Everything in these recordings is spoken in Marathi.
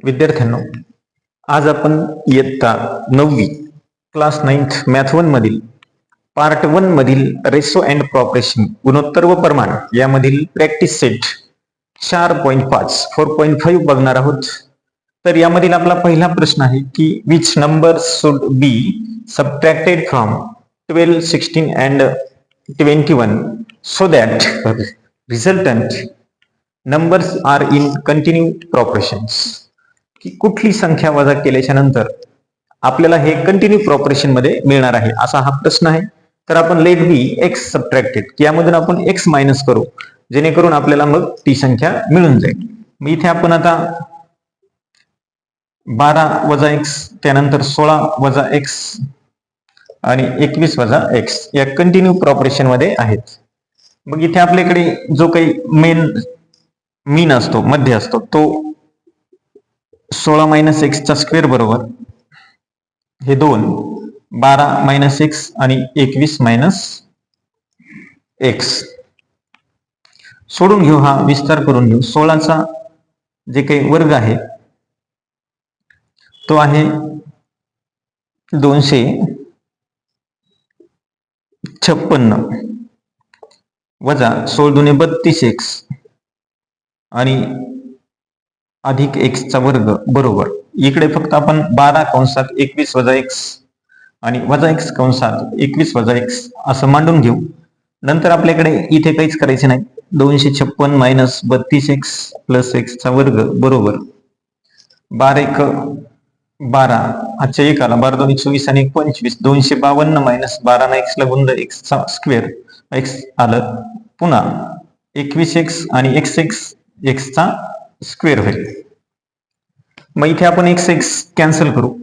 विद्यार्थ्यांनो, आज आपण इयत्ता 9वी क्लास 9th मॅथ 1 मधील पार्ट 1 मधील रेशो अँड प्रॉपरेशन गुणोत्तर व प्रमाण यामधील प्रॅक्टिस सेट 4.5 4.5 बघणार आहोत. तर यामधील आपला पहिला प्रश्न आहे की which number should be subtracted from 12, 16 and 21 so that resultant numbers are in continue proportions. की कुठली संख्या वजा केल्याच्या नंतर आपल्याला हे कंटिन्यू प्रॉपरेशन मध्ये मिळणार आहे, असा हा प्रश्न आहे. तर आपण लेट बी एक्स सबट्रॅक्टेड, यामधून आपण एक्स मायनस करू, जेणेकरून आपल्याला मग ती संख्या मिळून जाईल. मग इथे आपण आता 12 वजा एक्स, त्यानंतर 16 वजा एक्स आणि 21 वजा एक्स या कंटिन्यू प्रॉपरेशन मध्ये आहेत. मग इथे आपल्याकडे जो काही मीन असतो, मध्य असतो, तो 16 मायनस एक्स चा स्क्वेअर बरोबर हे 2, 12 मायनस एक्स आणि 21 मायनस एक्स. सोडून घेऊ, हा विस्तार करून घेऊ. 16चा जे काही वर्ग आहे तो आहे 256 वजा 16 दुने 32 एक्स आणि अधिक एक्स चा वर्ग बरोबर, इकडे फक्त आपण 12 कंसात 21 वजा एक्स आणि वजा एक्स कंसात 21 वजा एक्स असं मांडून घेऊ. नंतर आपल्याकडे इथे काहीच करायचे नाही. 256 मायनस 32 एक्स प्लस एक्स चा वर्ग बरोबर 12 एक 12, आजच्या एक आला 12 दोन्ही 24 आणि 25, 252 मायनस 12 एक्स ला गुणलं एक्स चा स्क्वेअर, एक्स आलं, पुन्हा 21 एक्स आणि एक्स एक्स चा स्क्वेअर होईल. मग इथे आपण एक्स एक्स कॅन्सल करू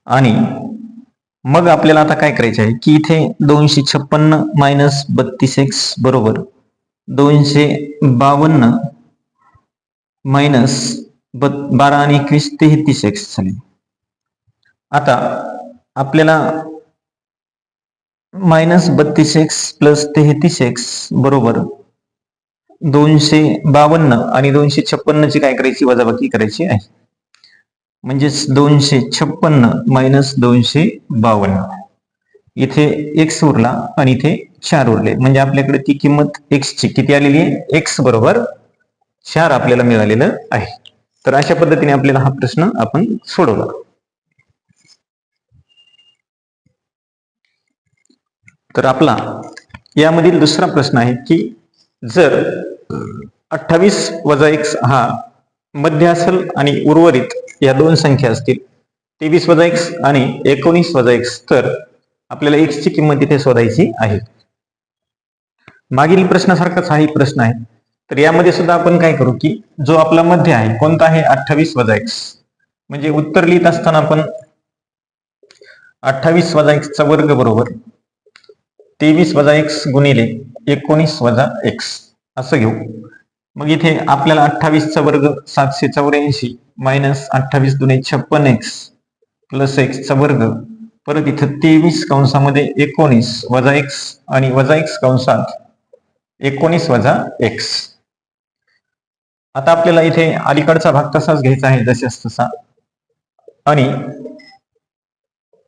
आणि मग आपल्याला आता काय करायचे आहे की इथे 256 मायनस 32 एक्स बरोबर 252 मायनस 12 आणि 21 33 एक्स झाले. आता आपल्याला मायनस 32 एक्स प्लस 33 एक्स बरोबर 252 आणि 256 ची काय करायची, वजाबाकी करायची आहे. म्हणजेच 256 मायनस 252, इथे एक्स उरला आणि इथे 4 उरले, म्हणजे आपल्याकडे ती किंमत एक्स ची किती आलेली आहे, एक्स बरोबर 4 आपल्याला मिळालेलं आहे. तर अशा पद्धतीने आपल्याला हा प्रश्न आपण सोडवला. तर आपला यामधील दुसरा प्रश्न आहे की जर 28 वजा एक्स हा मध्य असेल आणि उर्वरित या दोन संख्या असतील 23 वजा एक्स आणि 19 वजा एक्स, तर आपल्याला एक्स ची किंमत इथे शोधायची आहे. मागील प्रश्नासारखाच हा प्रश्न आहे. तर यामध्ये सुद्धा आपण काय करू की जो आपला मध्य आहे कोणता आहे, 28 वजा एक्स, म्हणजे उत्तर लिहित असताना आपण 28 वजा एक्स चा वर्ग बरोबर 23 वजा एक्स गुणिले 19 वजा एक्स असं घेऊ. मग इथे आपल्याला 28 चा वर्ग 784 मायनस 28 दुने 56 एक्स प्लस एक्स चा वर्ग, परत इथं 23 कंसामध्ये 19 वजा एक्स आणि वजा एक्स कंसात 19 वजा एक्स. आता आपल्याला इथे अलीकडचा भाग तसाच घ्यायचा आहे जशाच तसा आणि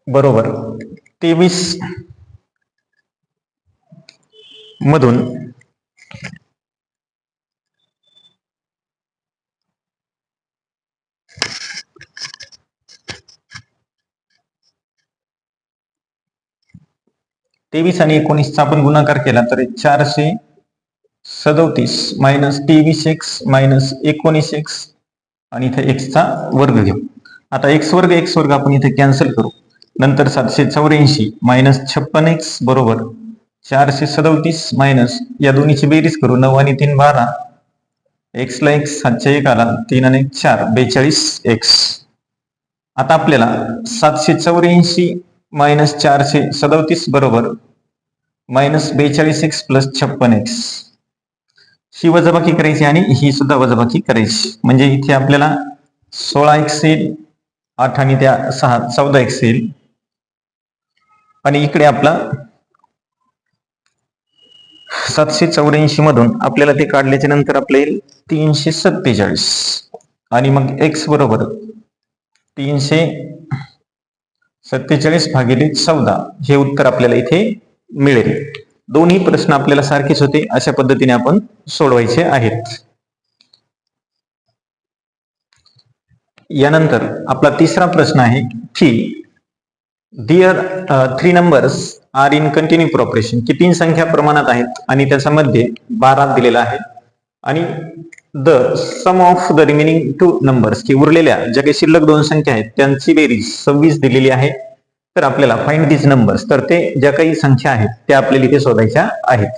बरोबर 23 मधून 23 आणि 19 चा आपण गुणाकार केला तर 437 मायनस 23 एक्स मायनस 19 एक्स आणि इथे एक्स चा वर्ग घेऊ. आता एक्स वर्ग आपण इथे कॅन्सल करू. नंतर 784 मायनस 56 एक्स बरोबर 437 मायनस या दोन्हीची बेरीज करू, 9 आणि 3 12, एक्स ला एक्स, 7च्या 1 आला, 3 आणि 1 4, 42 एक्स. आता आपल्याला 784 मायनस 437 बरोबर मायनस 42 एक्स प्लस 56 एक्स ही वजाबाकी करायची आणि ही सुद्धा वजाबाकी करायची, म्हणजे इथे आपल्याला 16 एक्स येईल, 8 आणि त्या 6 14 एक्स येईल आणि इकडे आपला 784 मधून आपल्याला ते काढल्याच्या नंतर आपले येईल 347 आणि मग एक्स बरोबर 347/14 हे उत्तर आपल्याला इथे मिळेल. दोन्ही प्रश्न आपल्याला सारखेच होते, अशा पद्धतीने आपण सोडवायचे आहेत. यानंतर आपला तिसरा प्रश्न आहे की दिअर 3 नंबर्स आर इन कंटिन्यू प्रॉपरेशन, की 3 संख्या प्रमाणात आहेत आणि त्याच्यामध्ये 12 दिलेला आहे आणि the sum of the remaining 2 numbers, की उरलेल्या ज्या काही शिल्लक 2 संख्या आहेत त्यांची बेरीज 26 दिलेली आहे. तर आपल्याला फाइंड दिस नंबर्स, तर ते ज्या काही संख्या आहेत त्या आपल्याला इथे शोधायच्या आहेत.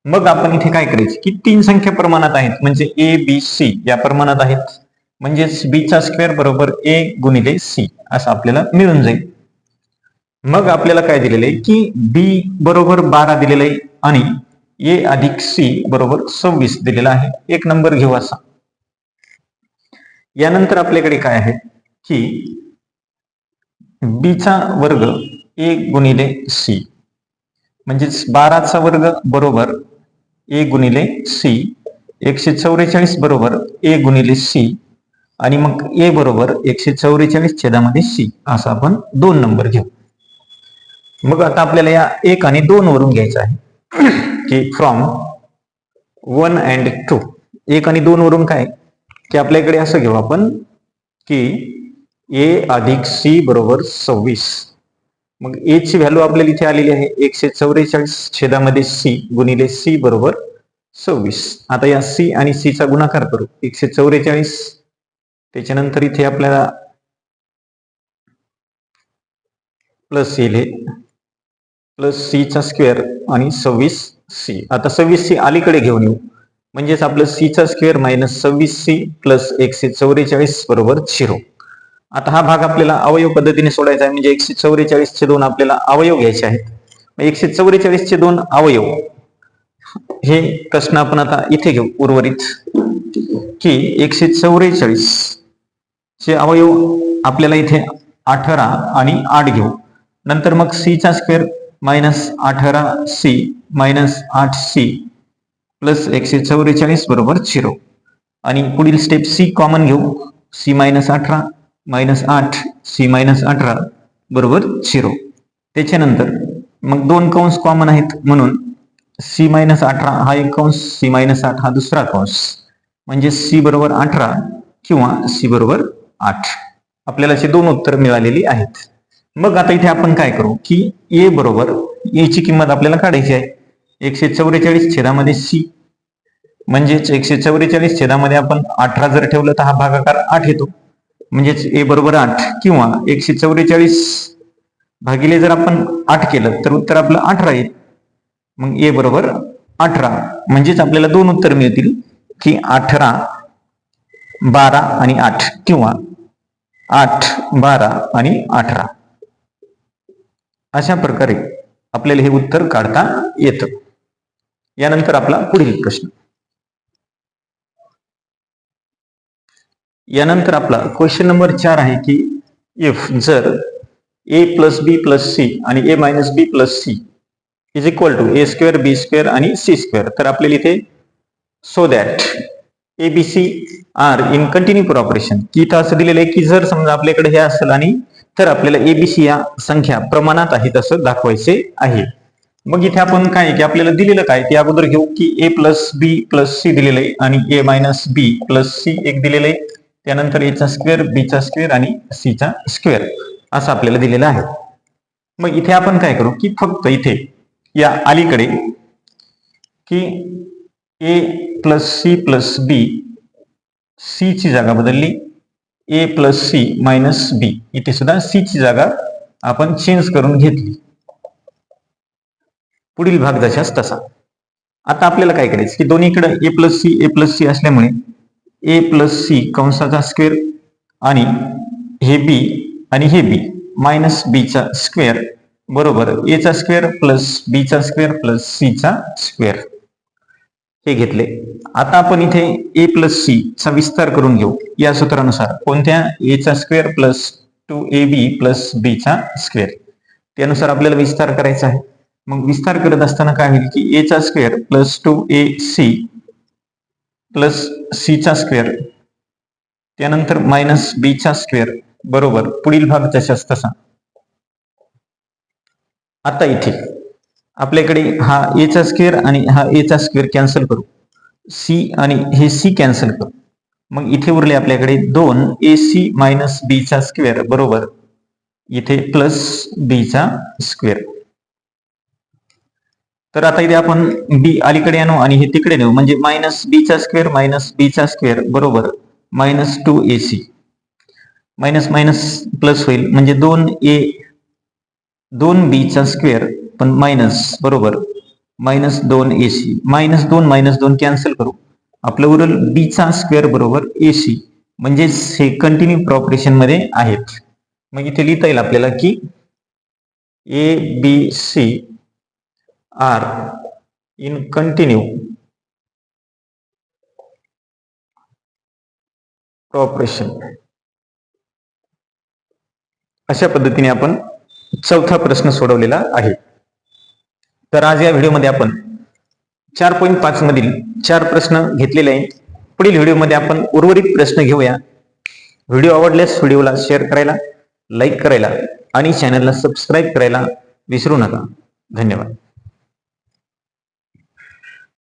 मग आपण इथे काय करायचे की 3 संख्या प्रमाणात आहेत म्हणजे ए बी सी या प्रमाणात आहेत, म्हणजेच बी चा स्क्वेअर बरोबर ए गुणिले सी असं आपल्याला मिळून जाईल. मग आपल्याला काय दिलेलं आहे की बी बरोबर 12 दिलेलं आहे आणि ए अधिक सी बरोबर 26 दिलेला आहे. एक नंबर घेऊ असा. यानंतर आपल्याकडे काय आहे की बी चा वर्ग ए गुणिले सी, म्हणजेच 12चा वर्ग बरोबर ए गुणिले सी, 144 बरोबर ए गुणिले सी आणि मग ए बरोबर 144 सी असा आपण 2 नंबर घेऊ. मग आता आपल्याला या 1 आणि 2 वरून घ्यायचं आहे की फ्रॉम 1 अँड 2. 1 आणि 2 वरून काय की आपल्याकडे असं घेऊ आपण की ए अधिक सी बरोबर 26. मग ए ची व्हॅल्यू आपल्याला इथे आलेली आहे 144 सी गुणिले सी बरोबर 26. आता या सी आणि सी चा गुणाकार करू. 144 त्याच्यानंतर इथे आपल्याला प्लस येईल प्लस सी चा स्क्वेअर आणि 26 सी. आता 26 सी अलीकडे घेऊन येऊ, म्हणजेच आपलं सी चा स्क्वेअर मायनस 26 सी प्लस 144 बरोबर 0. आता हा भाग आपल्याला अवयव पद्धतीने सोडायचा आहे, म्हणजे 144 चे 2 आपल्याला अवयव घ्यायचे आहेत. 144 चे 2 अवयव हे प्रश्न आपण आता इथे घेऊ उर्वरित की 144 चे अवयव आपल्याला इथे 18 आणि 8 घेऊ. नंतर मग सी चा square minus 18 C minus 8 C plus 144 बरोबर 0 आणि पुढील स्टेप सी कॉमन घेऊ. C minus 18 minus 8 C minus 18 बरोबर 0. त्याच्यानंतर मग 2 कंस कॉमन आहेत म्हणून सी मायनस 18 हा एक कंस, सी मायनस 8 हा दुसरा कंस, म्हणजे सी बरोबर 18 किंवा सी बरोबर 8. आपल्याला अशी 2 उत्तर मिळालेली आहेत. मग आता इथे आपण काय करू की ए बरोबर ए ची किंमत आपल्याला काढायची आहे 144 सी, म्हणजेच 144 आपण 18 जर ठेवलं तर हा भागाकार 8 येतो, म्हणजेच ए बरोबर 8 किंवा 144 भागिले जर आपण 8 केलं तर उत्तर आपलं 18 येईल. मग ए बरोबर 18, म्हणजेच आपल्याला 2 उत्तर मिळतील की 18 12 आणि 8 किंवा 8 12 आणि 18. अशा प्रकारे आपल्याला हे उत्तर काढता येतं. यानंतर आपला पुढील प्रश्न. यानंतर आपला क्वेश्चन नंबर 4 आहे की इफ जर a plus b plus c आणि a minus b plus c is equal to a square b square आणि सी स्क्वेअर, तर आपल्याला इथे so that a B C are in continue operation, की इथं असं दिलेलं आहे की जर समजा आपल्याकडे हे असेल आणि तर आपल्याला एबीसी या संख्या प्रमाणात आहेत असं दाखवायचे आहे. मग इथे आपण काय की आपल्याला दिलेलं काय ते अगोदर घेऊ की ए प्लस बी प्लस सी दिलेलं आहे आणि a minus b plus C एक दिलेलं आहे. त्यानंतर ए चा स्क्वेअर बी चा स्क्वेअर आणि सी चा स्क्वेअर असं आपल्याला दिलेलं आहे. मग इथे आपण काय करू की फक्त इथे या अलीकडे की ए प्लस सी प्लस बी, सी ची जागा बदलली, ए प्लस सी मायनस बी, इथे सुद्धा सी ची जागा आपण चेंज करून घेतली. पुढील भाग जशाच तसा. आता आपल्याला काय करायचं की दोन्हीकडे ए प्लस सी असल्यामुळे ए प्लस सी कंसाचा स्क्वेअर आणि हे बी आणि हे बी मायनस बी चा स्क्वेअर बरोबर ए चा स्क्वेअर प्लस बी चा स्क्वेअर प्लस सी चा स्क्वेअर हे घेतले. आता आपण इथे ए प्लस सी चा विस्तार करून घेऊ या सूत्रानुसार. कोणत्या? ए चा स्क्वेअर प्लस 2ab प्लस बी चा स्क्वेअर, त्यानुसार आपल्याला विस्तार करायचा आहे. मग विस्तार करत असताना काय होईल की ए चा square plus 2ac plus C चा स्क्वेअर त्यानंतर मायनस बीचा स्क्वेअर बरोबर पुढील भाग जशास तसा. आता इथे आपल्याकडे हा ए चा स्क्वेअर आणि हा ए चा स्क्वेअर कॅन्सल करू, सी आणि हे सी कॅन्सल करू. मग इथे उरले आपल्याकडे 2ac मायनस बी चा स्क्वेअर बरोबर इथे प्लस बी चा स्क्वेअर. तर आता इथे आपण बी अलीकडे आणू आणि हे तिकडे नेऊ, म्हणजे मायनस बी चा स्क्वेअर बरोबर minus 2ac. Minus minus plus होईल म्हणजे 2b चा स्क्वेअर पण मायनस बरोबर मायनस 2ac. मायनस 2 कॅन्सल करू, आपलं उरल बी चा स्क्वेअर बरोबर ac, म्हणजेच हे कंटिन्यू ऑपरेशन मध्ये आहेत. मग इथे लिहिता येईल आपल्याला की A B C are in continue operation. अशा पद्धतीने आपण चौथा प्रश्न सोडवलेला आहे. तर आज या व्हिडिओमध्ये आपण 4.5 मधील 4 प्रश्न घेतलेले आहेत. पुढील व्हिडिओमध्ये आपण उर्वरित प्रश्न घेऊया. व्हिडिओ आवडल्यास व्हिडिओला शेअर करायला, लाईक करायला आणि चॅनलला सबस्क्राईब करायला विसरू नका. धन्यवाद.